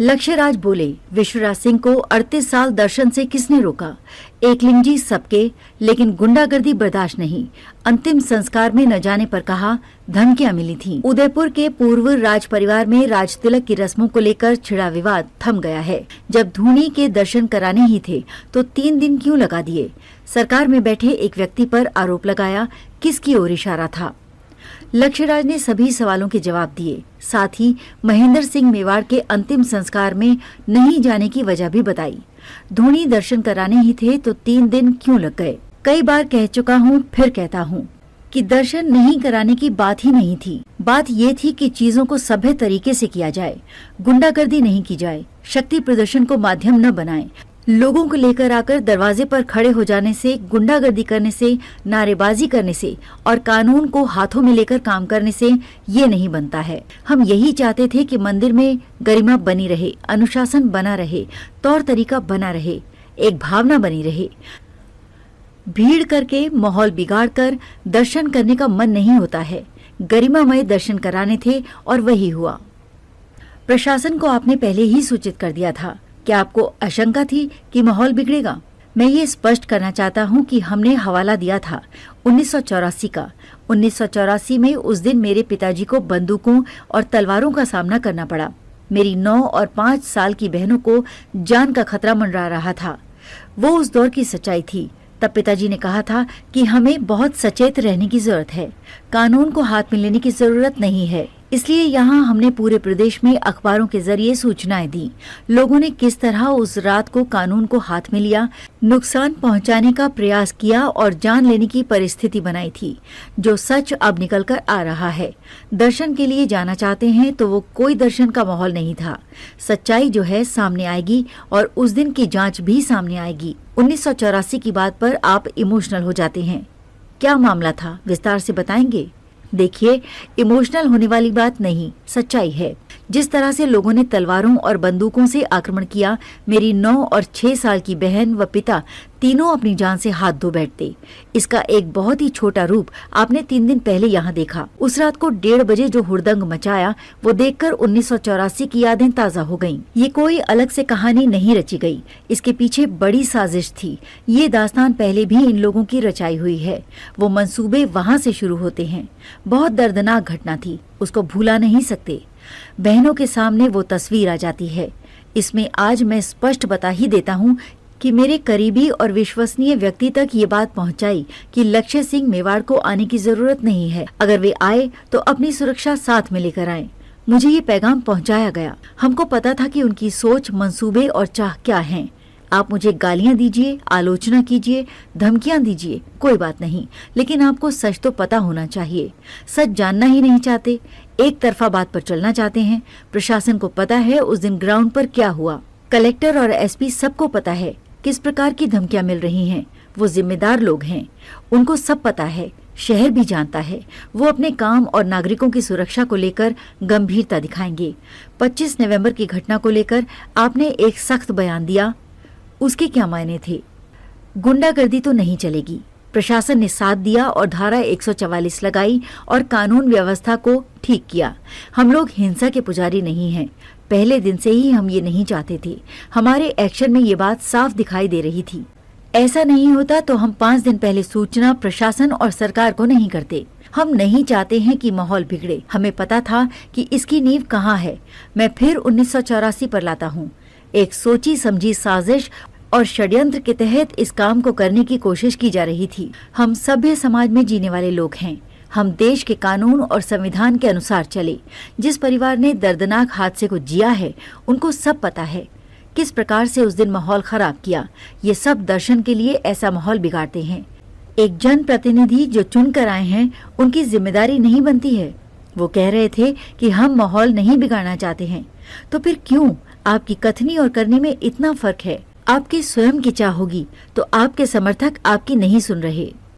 लक्ष्यराज बोले, विश्वराज सिंह को 38 साल दर्शन से किसने रोका? एकलिंग सबके, लेकिन गुंडागर्दी बर्दाश्त नहीं। अंतिम संस्कार में न जाने पर कहा धमकियां मिली थीं। उदयपुर के पूर्व राज परिवार में राज तिलक की रस्मों को लेकर छिड़ा विवाद थम गया है। जब धूनी के दर्शन कराने ही थे तो 3 दिन क्यों लगा दिए? सरकार में बैठे एक व्यक्ति पर आरोप लगाया, किसकी ओर इशारा था? लक्ष्यराज ने सभी सवालों के जवाब दिए। साथ ही महेंद्र सिंह मेवाड़ के अंतिम संस्कार में नहीं जाने की वजह भी बताई। धोनी दर्शन कराने ही थे तो 3 दिन क्यों लग गए? कई बार कह चुका हूँ, फिर कहता हूँ कि दर्शन नहीं कराने की बात ही नहीं थी। बात ये थी कि चीजों को सभ्य तरीके से किया जाए, गुंडागर्दी नहीं की जाए, शक्ति प्रदर्शन को माध्यम न बनाएं। लोगों को लेकर आकर दरवाजे पर खड़े हो जाने से, गुंडागर्दी करने से, नारेबाजी करने से और कानून को हाथों में लेकर काम करने से ये नहीं बनता है। हम यही चाहते थे कि मंदिर में गरिमा बनी रहे, अनुशासन बना रहे, तौर तरीका बना रहे, एक भावना बनी रहे। भीड़ करके, माहौल बिगाड़ कर दर्शन करने का मन नहीं होता है। गरिमामय दर्शन कराने थे और वही हुआ। प्रशासन को आपने पहले ही सूचित कर दिया था। क्या आपको आशंका थी कि माहौल बिगड़ेगा? मैं ये स्पष्ट करना चाहता हूँ कि हमने हवाला दिया था 1984 का। 1984 में उस दिन मेरे पिताजी को बंदूकों और तलवारों का सामना करना पड़ा। मेरी 9 और 5 साल की बहनों को जान का खतरा मंडरा रहा था। वो उस दौर की सच्चाई थी। तब पिताजी ने कहा था कि हमें बहुत सचेत रहने की जरूरत है, कानून को हाथ में लेने की जरूरत नहीं है। इसलिए यहाँ हमने पूरे प्रदेश में अखबारों के जरिए सूचनाएं दी। लोगों ने किस तरह उस रात को कानून को हाथ में लिया, नुकसान पहुंचाने का प्रयास किया और जान लेने की परिस्थिति बनाई थी, जो सच अब निकल कर आ रहा है। दर्शन के लिए जाना चाहते हैं तो वो कोई दर्शन का माहौल नहीं था। सच्चाई जो है सामने आएगी और उस दिन की जांच भी सामने आएगी। 1984 की बात पर आप इमोशनल हो जाते हैं। क्या मामला था, विस्तार से बताएंगे? देखिए, इमोशनल होने वाली बात नहीं, सच्चाई है। जिस तरह से लोगों ने तलवारों और बंदूकों से आक्रमण किया, मेरी 9 और 6 साल की बहन व पिता तीनों अपनी जान से हाथ धो बैठते। इसका एक बहुत ही छोटा रूप आपने 3 दिन पहले यहाँ देखा। उस रात को 1:30 बजे जो हुड़दंग मचाया, वो देखकर 1984 की यादें ताजा हो गईं। ये कोई अलग से कहानी नहीं रची गई, इसके पीछे बड़ी साजिश थी। ये दास्तान पहले भी इन लोगों की रचाई हुई है। वो मंसूबे वहाँ से शुरू होते हैं। बहुत दर्दनाक घटना थी, उसको भूला नहीं सकते। बहनों के सामने वो तस्वीर आ जाती है। इसमें आज मैं स्पष्ट बता ही देता हूँ कि मेरे करीबी और विश्वसनीय व्यक्ति तक ये बात पहुंचाई कि लक्ष्य सिंह मेवाड़ को आने की जरूरत नहीं है। अगर वे आए तो अपनी सुरक्षा साथ में लेकर आएं। मुझे ये पैगाम पहुंचाया गया। हमको पता था कि उनकी सोच, मंसूबे और चाह क्या हैं। आप मुझे गालियां दीजिए, आलोचना कीजिए, धमकियां दीजिए, कोई बात नहीं, लेकिन आपको सच तो पता होना चाहिए। सच जानना ही नहीं चाहते, एक तरफा बात पर चलना चाहते हैं। प्रशासन को पता है उस दिन ग्राउंड पर क्या हुआ। कलेक्टर और एसपी सबको पता है किस प्रकार की धमकियां मिल रही हैं। वो जिम्मेदार लोग हैं, उनको सब पता है, शहर भी जानता है। वो अपने काम और नागरिकों की सुरक्षा को लेकर गंभीरता दिखाएंगे। 25 नवंबर की घटना को लेकर आपने एक सख्त बयान दिया, उसके क्या मायने थे? गुंडागर्दी तो नहीं चलेगी। प्रशासन ने साथ दिया और धारा 144 लगाई और कानून व्यवस्था को ठीक किया। हम लोग हिंसा के पुजारी नहीं हैं। पहले दिन से ही हम ये नहीं चाहते थे। हमारे एक्शन में ये बात साफ दिखाई दे रही थी। ऐसा नहीं होता तो हम 5 दिन पहले सूचना प्रशासन और सरकार को नहीं करते। हम नहीं चाहते हैं कि माहौल बिगड़े। हमें पता था कि इसकी नींव कहाँ है। मैं फिर 1984 पर लाता हूँ। एक सोची समझी साजिश और षड्यंत्र के तहत इस काम को करने की कोशिश की जा रही थी। हम सभ्य समाज में जीने वाले लोग हैं। हम देश के कानून और संविधान के अनुसार चले। जिस परिवार ने दर्दनाक हादसे को जिया है, उनको सब पता है किस प्रकार से उस दिन माहौल खराब किया। ये सब दर्शन के लिए ऐसा माहौल बिगाड़ते हैं। एक जनप्रतिनिधि जो चुन कर आए हैं, उनकी जिम्मेदारी नहीं बनती है। वो कह रहे थे कि हम माहौल नहीं बिगाड़ना चाहते हैं, तो फिर क्यों? आपकी कथनी और करने में इतना फर्क है। आपकी स्वयं की चाह होगी तो आपके समर्थक आपकी नहीं सुन रहे।